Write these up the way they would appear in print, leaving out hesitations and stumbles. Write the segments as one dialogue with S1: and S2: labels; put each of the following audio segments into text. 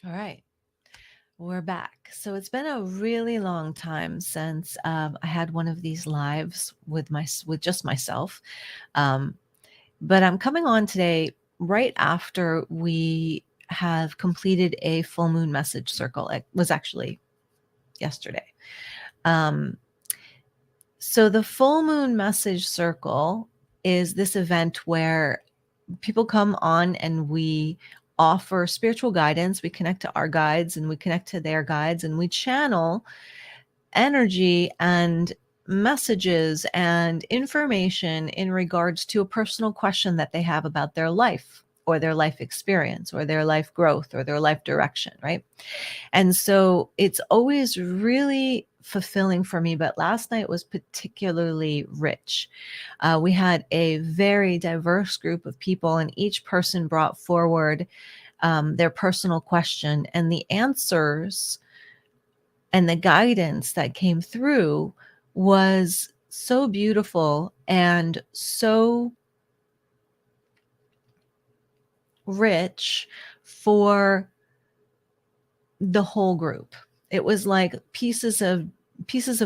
S1: All right, we're back. So it's been a really long time since I had one of these lives with just myself. Um, but I'm coming on today right after we have completed a full moon message circle. It was actually yesterday. Um, so the full moon message circle is this event where people come on and we offer spiritual guidance. We connect to our guides and we connect to their guides and we channel energy and messages and information in regards to a personal question that they have about their life or their life experience or their life growth or their life direction, right? And so it's always really fulfilling for me, but last night was particularly rich. We had a very diverse group of people, and each person brought forward their personal question, and the answers and the guidance that came through was so beautiful and so rich for the whole group. It was like pieces of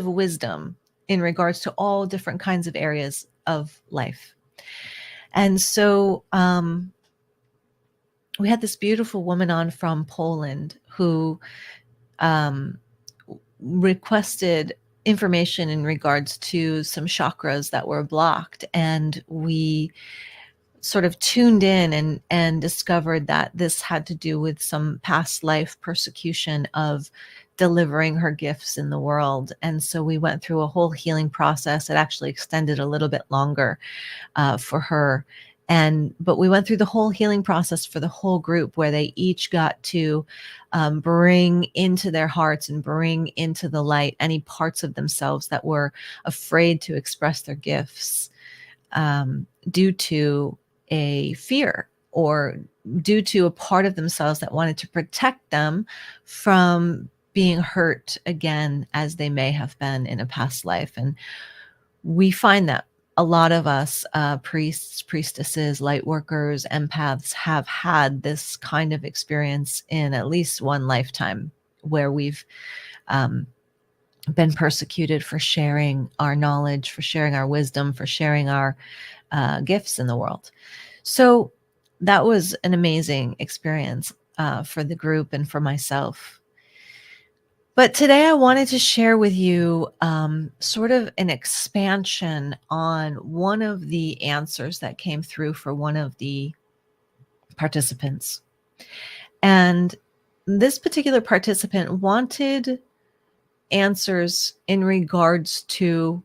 S1: wisdom in regards to all different kinds of areas of life. And so we had this beautiful woman on from Poland who um, requested information in regards to some chakras that were blocked, and we sort of tuned in and discovered that this had to do with some past life persecution of delivering her gifts in the world. And so we went through a whole healing process. It actually extended a little bit longer for her. But we went through the whole healing process for the whole group, where they each got to bring into their hearts and bring into the light any parts of themselves that were afraid to express their gifts due to a fear or due to a part of themselves that wanted to protect them from being hurt again as they may have been in a past life. And we find that a lot of us, priests, priestesses, light workers, empaths, have had this kind of experience in at least one lifetime, where we've um, been persecuted for sharing our knowledge, for sharing our wisdom, for sharing our gifts in the world. So that was an amazing experience for the group and for myself. But today I wanted to share with you sort of an expansion on one of the answers that came through for one of the participants. And this particular participant wanted answers in regards to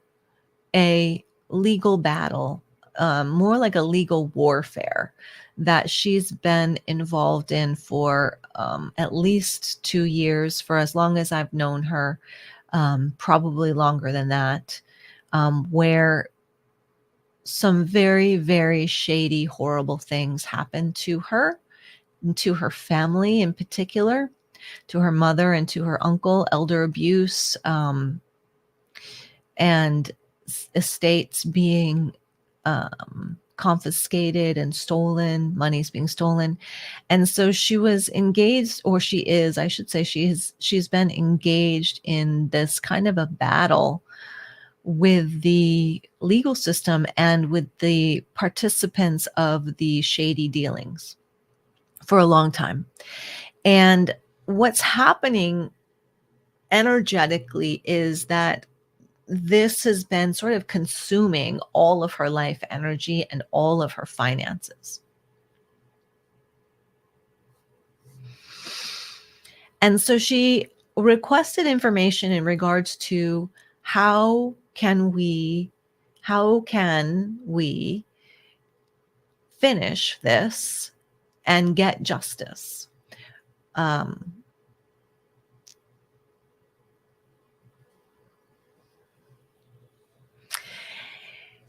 S1: a legal battle, more like a legal warfare that she's been involved in for at least 2 years, for as long as I've known her, probably longer than that, where some very, very shady, horrible things happened to her and to her family in particular, to her mother and to her uncle, elder abuse, and estates being confiscated and stolen, money's being stolen. And so she was engaged, or she is, I should say, she's been engaged in this kind of a battle with the legal system and with the participants of the shady dealings for a long time. And what's happening energetically is that this has been sort of consuming all of her life energy and all of her finances. And so she requested information in regards to how can we finish this and get justice.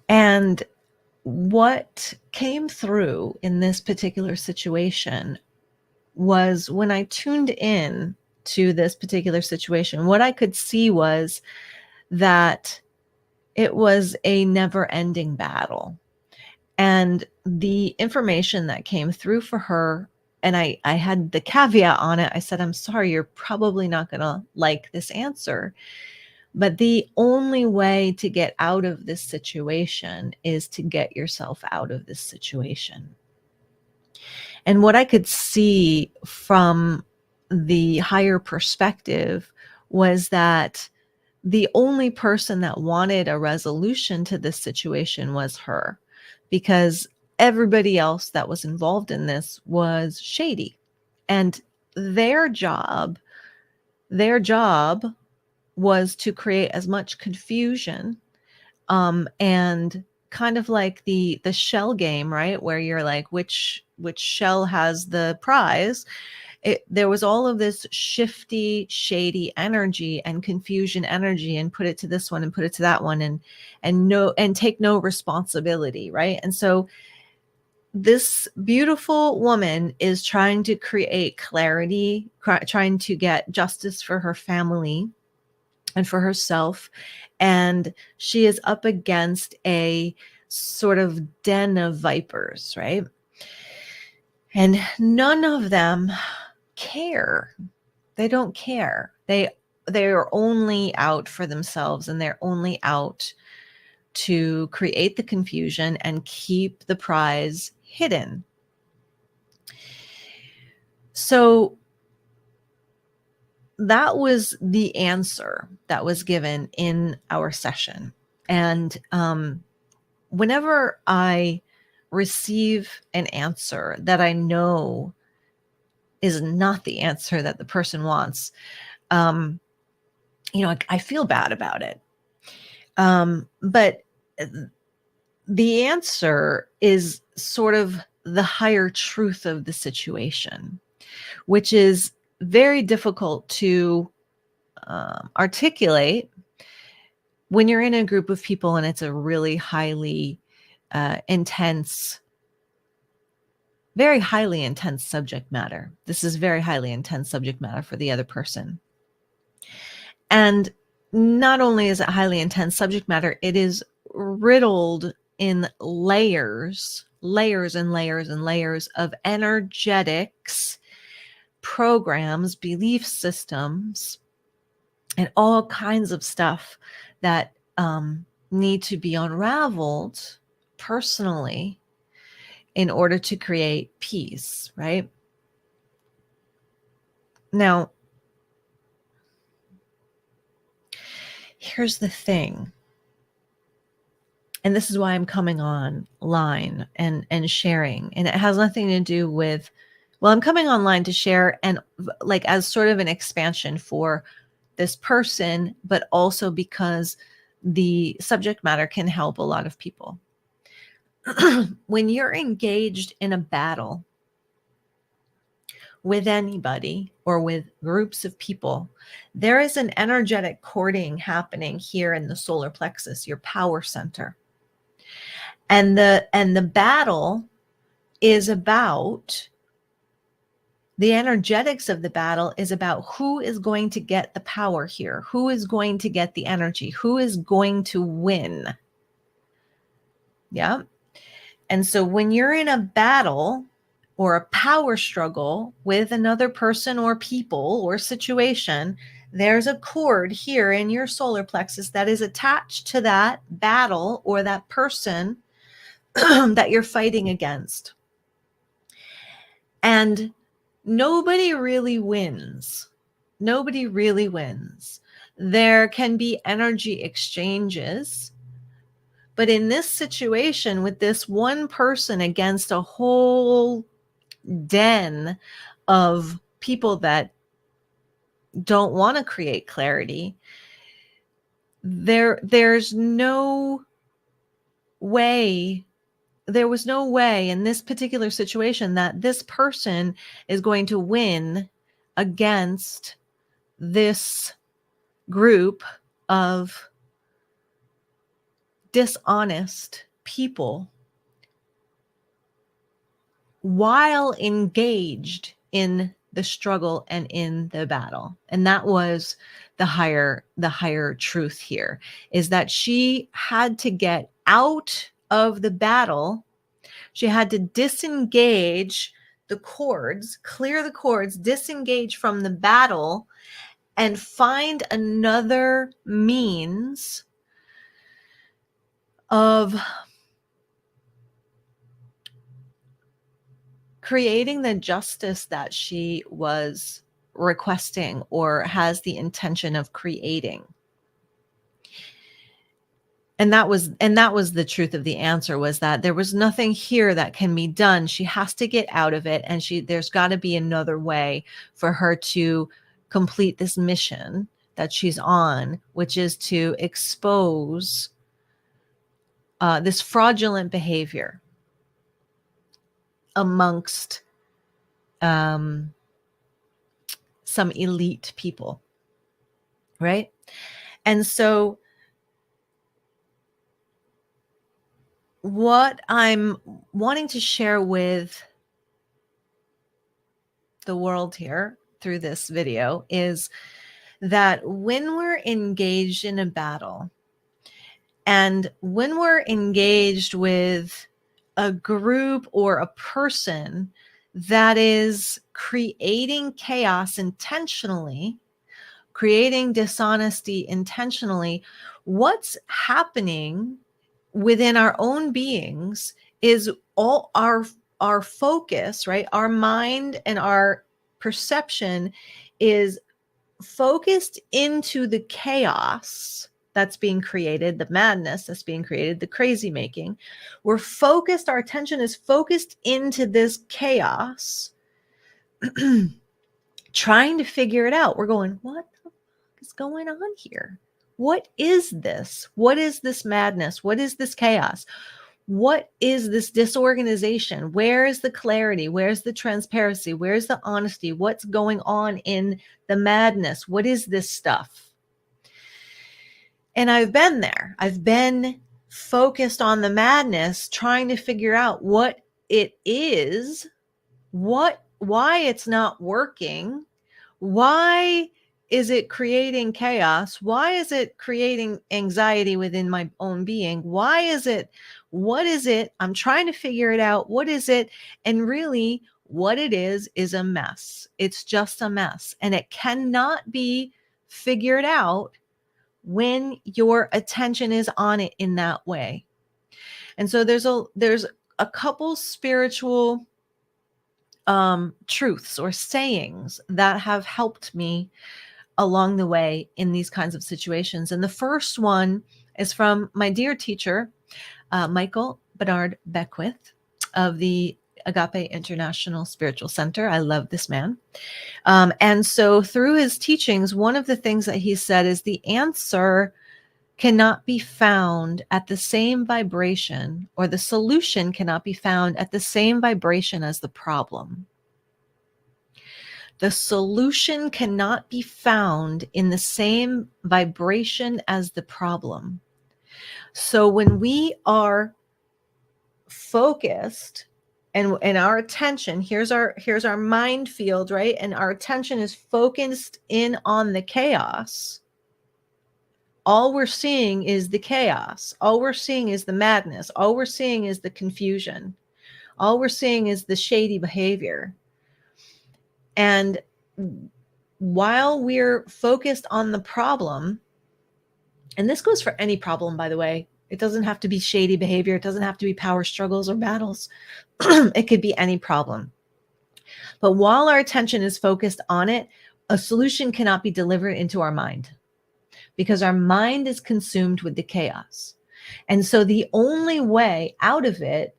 S1: And what came through in this particular situation was, when I tuned in to this particular situation, what I could see was that it was a never-ending battle. And the information that came through for her I had the caveat on it. I said, I'm sorry, you're probably not going to like this answer. But the only way to get out of this situation is to get yourself out of this situation. And what I could see from the higher perspective was that the only person that wanted a resolution to this situation was her, because everybody else that was involved in this was shady. And their job, their job was to create as much confusion, and kind of like the shell game, right, where you're like, which shell has the prize. There was all of this shifty, shady energy and confusion energy, and put it to this one and put it to that one, and take no responsibility, right? And so this beautiful woman is trying to create clarity, trying to get justice for her family and for herself. And she is up against a sort of den of vipers, right? And none of them care. They don't care. They are only out for themselves, and they're only out to create the confusion and keep the prize hidden. So that was the answer that was given in our session. And whenever I receive an answer that I know is not the answer that the person wants, I feel bad about it. But the answer is sort of the higher truth of the situation, which is very difficult to articulate when you're in a group of people and it's a really highly intense, very highly intense subject matter. This is very highly intense subject matter for the other person. And not only is it highly intense subject matter, it is riddled in layers and layers and layers of energetics, programs, belief systems, and all kinds of stuff that need to be unraveled personally in order to create peace, right? Now, here's the thing. And this is why I'm coming online and sharing. And it has nothing to do with, well, I'm coming online to share, and like as sort of an expansion for this person, but also because the subject matter can help a lot of people. When you're engaged in a battle with anybody or with groups of people, there is an energetic cording happening here in the solar plexus, your power center. And the battle is about, the energetics of the battle is about who is going to get the power here, who is going to get the energy, who is going to win. Yeah. And so when you're in a battle or a power struggle with another person or people or situation, there's a cord here in your solar plexus that is attached to that battle or that person that you're fighting against. And nobody really wins. Nobody really wins. There can be energy exchanges. But in this situation, with this one person against a whole den of people that don't want to create clarity, there's no way, there was no way in this particular situation that this person is going to win against this group of dishonest people while engaged in the struggle and in the battle. And that was the higher truth here, is that she had to get out of the battle. She had to disengage the cords, clear the cords, disengage from the battle, and find another means of creating the justice that she was requesting or has the intention of creating. And that was the truth of the answer, was that there was nothing here that can be done. She has to get out of it, and there's got to be another way for her to complete this mission that she's on, which is to expose this fraudulent behavior amongst some elite people, right? And so what I'm wanting to share with the world here through this video is that when we're engaged in a battle, and when we're engaged with a group or a person that is creating chaos intentionally, creating dishonesty intentionally, what's happening within our own beings is all our focus, right? Our mind and our perception is focused into the chaos that's being created, the madness that's being created, the crazy making. We're focused, our attention is focused into this chaos, trying to figure it out. We're going, what the fuck is going on here? What is this? What is this madness? What is this chaos? What is this disorganization? Where is the clarity? Where's the transparency? Where's the honesty? What's going on in the madness? What is this stuff? And I've been there. I've been focused on the madness, trying to figure out what it is, why it's not working, why is it creating chaos? Why is it creating anxiety within my own being? What is it? I'm trying to figure it out. What is it? And really, what it is a mess. It's just a mess. And it cannot be figured out when your attention is on it in that way. And so there's a couple spiritual truths or sayings that have helped me along the way in these kinds of situations. And the first one is from my dear teacher, Michael Bernard Beckwith of the Agape International Spiritual Center. I love this man. And so through his teachings, one of the things that he said is the answer cannot be found at the same vibration, or the solution cannot be found at the same vibration as the problem. The solution cannot be found in the same vibration as the problem. So when we are focused and our attention, here's our mind field, right? And our attention is focused in on the chaos. All we're seeing is the chaos. All we're seeing is the madness. All we're seeing is the confusion. All we're seeing is the shady behavior. And while we're focused on the problem, and this goes for any problem, by the way, it doesn't have to be shady behavior. It doesn't have to be power struggles or battles. It could be any problem. But while our attention is focused on it, a solution cannot be delivered into our mind, because our mind is consumed with the chaos. And so the only way out of it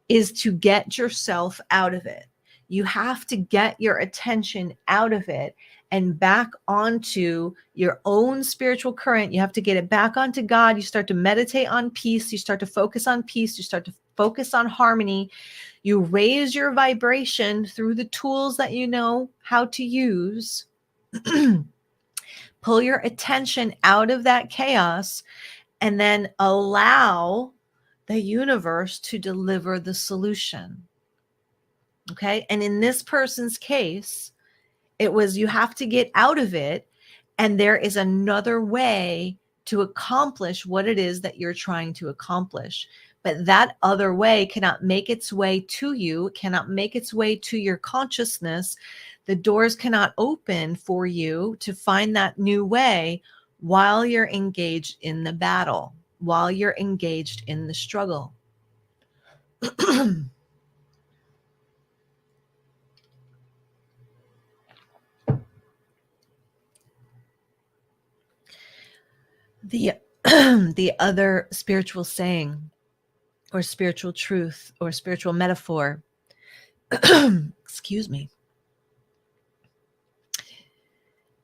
S1: is to get yourself out of it. You have to get your attention out of it and back onto your own spiritual current. You have to get it back onto God. You start to meditate on peace. You start to focus on peace. You start to focus on harmony. You raise your vibration through the tools that you know how to use. Pull your attention out of that chaos, and then allow the universe to deliver the solution. Okay. And in this person's case, it was, you have to get out of it, and there is another way to accomplish what it is that you're trying to accomplish. But that other way cannot make its way to you, cannot make its way to your consciousness. The doors cannot open for you to find that new way while you're engaged in the battle, while you're engaged in the struggle. The the other spiritual saying or spiritual truth or spiritual metaphor, excuse me,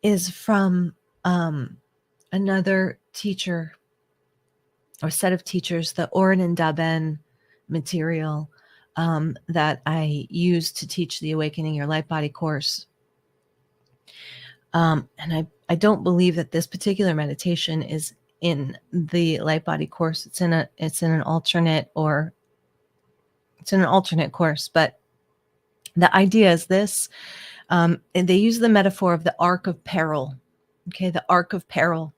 S1: is from another teacher or set of teachers, the Oren and Daben material that I use to teach the Awakening Your Light Body course. And I don't believe that this particular meditation is in the Light Body course. It's in an alternate course, but the idea is this. And they use the metaphor of the arc of peril. Okay, the arc of peril.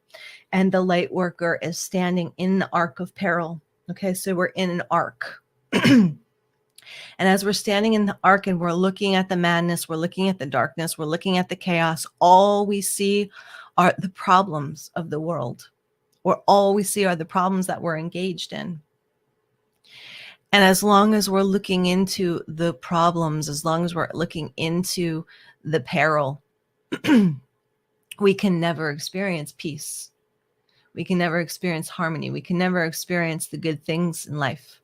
S1: And the light worker is standing in the arc of peril. Okay, so we're in an arc. And as we're standing in the arc and we're looking at the madness, we're looking at the darkness, we're looking at the chaos, all we see are the problems of the world, or all we see are the problems that we're engaged in. And as long as we're looking into the problems, as long as we're looking into the peril, we can never experience peace. We can never experience harmony. We can never experience the good things in life.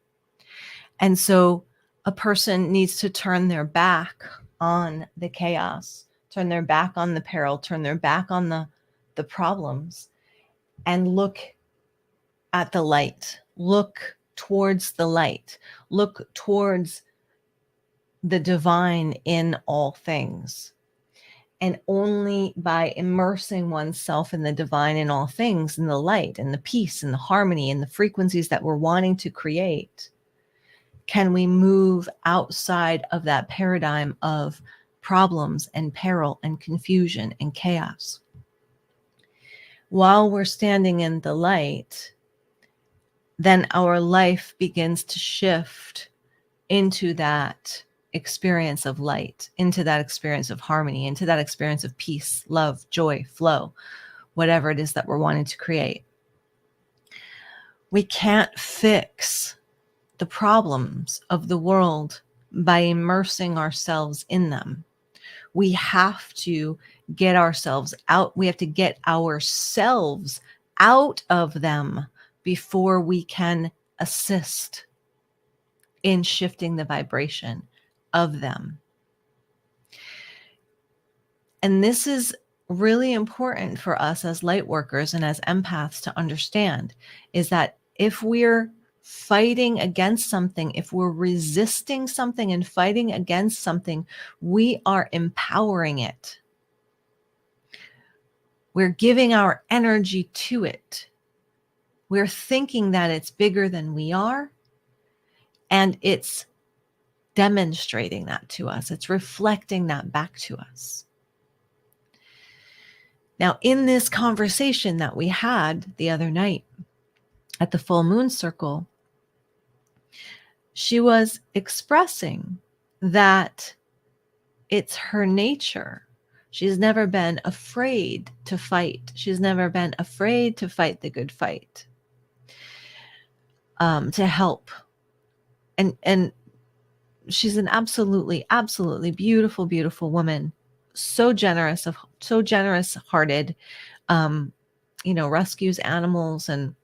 S1: And so a person needs to turn their back on the chaos, turn their back on the peril, turn their back on the problems, and look at the light. Look towards the light. Look towards the divine in all things. And only by immersing oneself in the divine in all things, in the light and the peace and the harmony and the frequencies that we're wanting to create, can we move outside of that paradigm of problems and peril and confusion and chaos. While we're standing in the light, then our life begins to shift into that experience of light, into that experience of harmony, into that experience of peace, love, joy, flow, whatever it is that we're wanting to create. We can't fix the problems of the world by immersing ourselves in them. We have to get ourselves out. We have to get ourselves out of them before we can assist in shifting the vibration of them. And this is really important for us as light workers and as empaths to understand, is that if we're fighting against something, if we're resisting something and fighting against something, we are empowering it. We're giving our energy to it. We're thinking that it's bigger than we are, and it's demonstrating that to us. It's reflecting that back to us. Now, in this conversation that we had the other night at the full moon circle, she was expressing that it's her nature. She's never been afraid to fight. She's never been afraid to fight the good fight, to help. And she's an absolutely, absolutely beautiful, beautiful woman. So generous hearted, rescues animals, and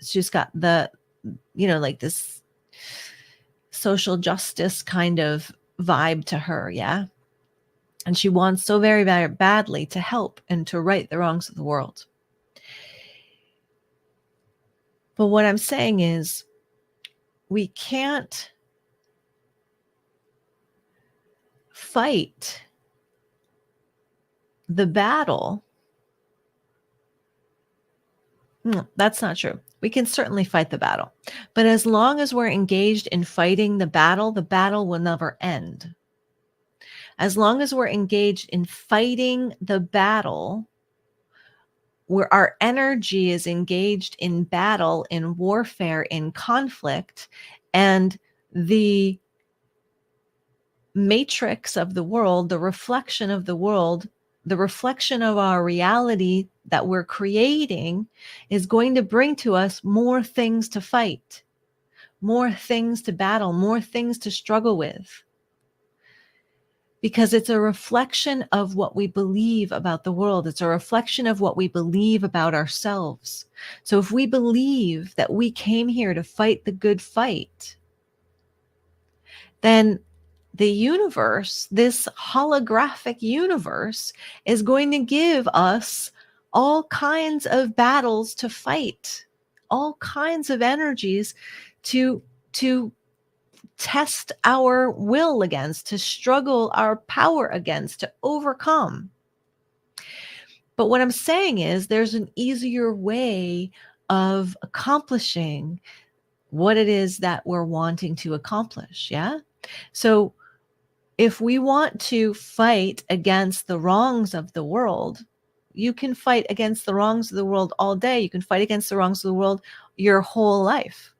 S1: she's got the, like this social justice kind of vibe to her. Yeah. And she wants so very, very badly to help and to right the wrongs of the world. But what I'm saying is, we can't fight the battle. No, that's not true. We can certainly fight the battle. But as long as we're engaged in fighting the battle will never end. As long as we're engaged in fighting the battle, where our energy is engaged in battle, in warfare, in conflict, and the matrix of the world, the reflection of the world, the reflection of our reality that we're creating is going to bring to us more things to fight, more things to battle, more things to struggle with. Because it's a reflection of what we believe about the world. It's a reflection of what we believe about ourselves. So if we believe that we came here to fight the good fight, then the universe, this holographic universe, is going to give us all kinds of battles to fight, all kinds of energies to test our will against, to struggle our power against, to overcome. But what I'm saying is there's an easier way of accomplishing what it is that we're wanting to accomplish. Yeah. So if we want to fight against the wrongs of the world, you can fight against the wrongs of the world all day. You can fight against the wrongs of the world your whole life.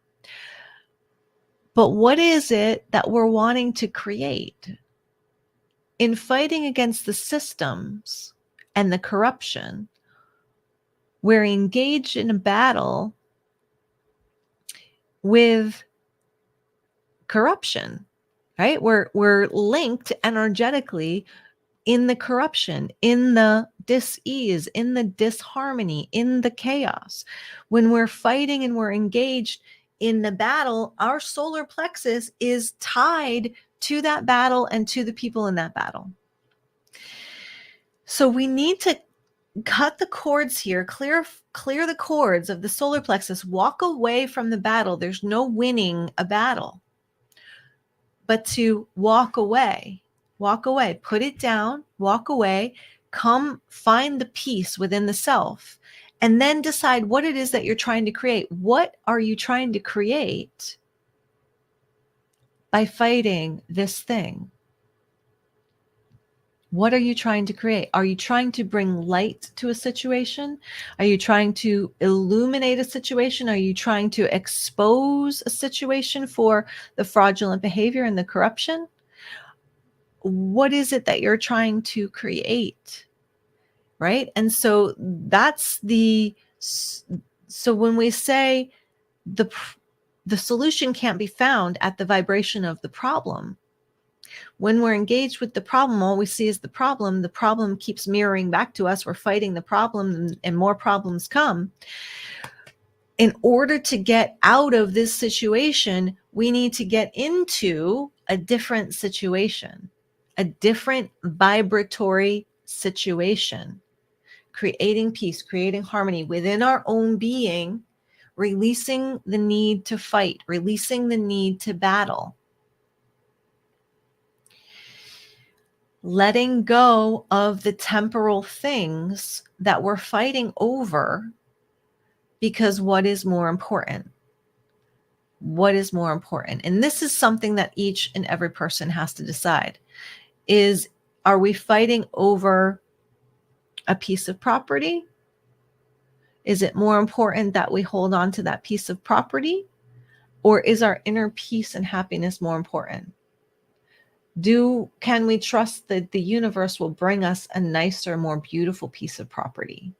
S1: But what is it that we're wanting to create? In fighting against the systems and the corruption, we're engaged in a battle with corruption, right? We're linked energetically in the corruption, in the dis-ease, in the disharmony, in the chaos. When we're fighting and we're engaged in the battle, our solar plexus is tied to that battle and to the people in that battle. So we need to cut the cords here, clear the cords of the solar plexus, walk away from the battle. There's no winning a battle, but to walk away, put it down, walk away, come find the peace within the self, and then decide what it is that you're trying to create. What are you trying to create by fighting this thing? What are you trying to create? Are you trying to bring light to a situation? Are you trying to illuminate a situation? Are you trying to expose a situation for the fraudulent behavior and the corruption? What is it that you're trying to create? Right? And so so when we say the solution can't be found at the vibration of the problem, when we're engaged with the problem, all we see is the problem keeps mirroring back to us. We're fighting the problem and more problems come. In order to get out of this situation, we need to get into a different situation, a different vibratory situation, creating peace, creating harmony within our own being, releasing the need to fight, releasing the need to battle. Letting go of the temporal things that we're fighting over, because what is more important? What is more important? And this is something that each and every person has to decide. Are we fighting over a piece of property? Is it more important that we hold on to that piece of property? Or is our inner peace and happiness more important? Can we trust that the universe will bring us a nicer, more beautiful piece of property?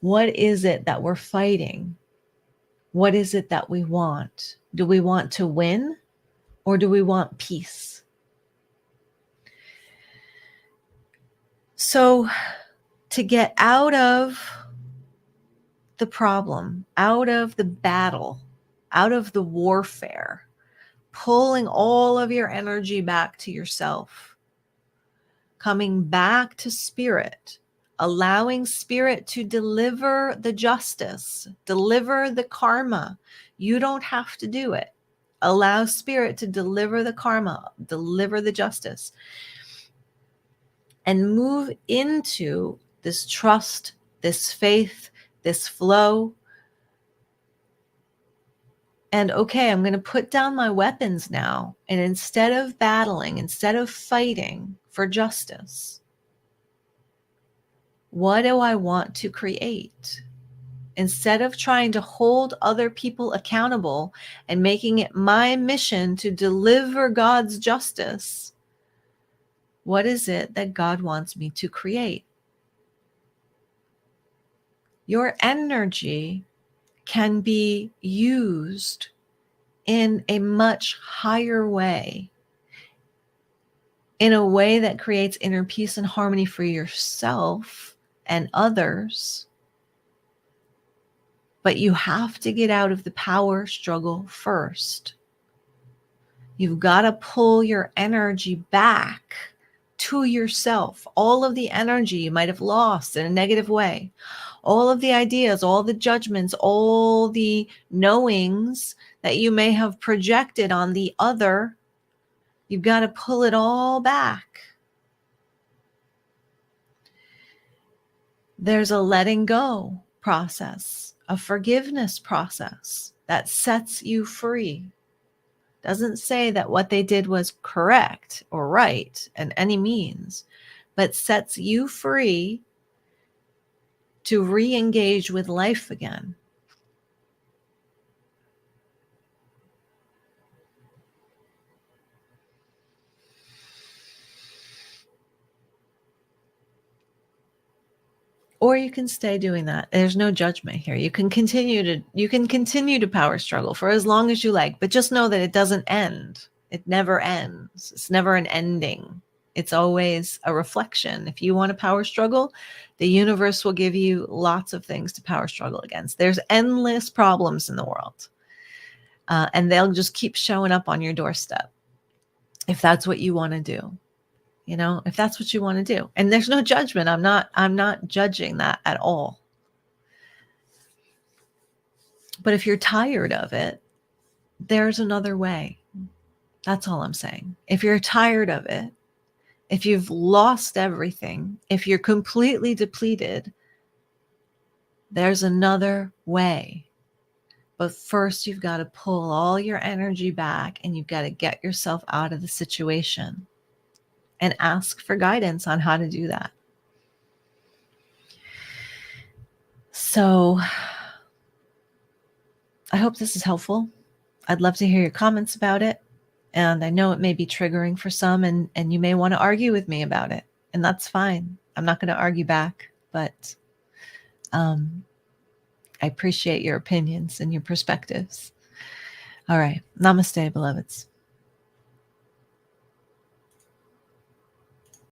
S1: What is it that we're fighting? What is it that we want? Do we want to win, or do we want peace? So to get out of the problem, out of the battle, out of the warfare, pulling all of your energy back to yourself, coming back to spirit, allowing spirit to deliver the justice, deliver the karma. You don't have to do it. Allow spirit to deliver the karma, deliver the justice, and move into this trust, this faith, this flow. And okay, I'm going to put down my weapons now. And instead of battling, instead of fighting for justice, What do I want to create? Instead of trying to hold other people accountable and making it my mission to deliver God's justice, what is it that God wants me to create? Your energy can be used in a much higher way, in a way that creates inner peace and harmony for yourself and others. But you have to get out of the power struggle first. You've got to pull your energy back to yourself. All of the energy you might have lost in a negative way, all of the ideas, all the judgments, all the knowings that you may have projected on the other, you've got to pull it all back. There's a letting go process, a forgiveness process that sets you free. Doesn't say that what they did was correct or right in any means, but sets you free to re-engage with life again. Or you can stay doing that. There's no judgment here. You can continue to power struggle for as long as you like, but just know that it doesn't end. It never ends. It's never an ending. It's always a reflection. If you want to power struggle, the universe will give you lots of things to power struggle against. There's endless problems in the world. And they'll just keep showing up on your doorstep if that's what you want to do. If that's what you want to do. And there's no judgment. I'm not judging that at all. But if you're tired of it, there's another way. That's all I'm saying. If you're tired of it, if you've lost everything, if you're completely depleted, there's another way. But first, you've got to pull all your energy back and you've got to get yourself out of the situation and ask for guidance on how to do that. So I hope this is helpful. I'd love to hear your comments about it. And I know it may be triggering for some, and you may want to argue with me about it. And that's fine. I'm not going to argue back, but I appreciate your opinions and your perspectives. All right. Namaste, beloveds.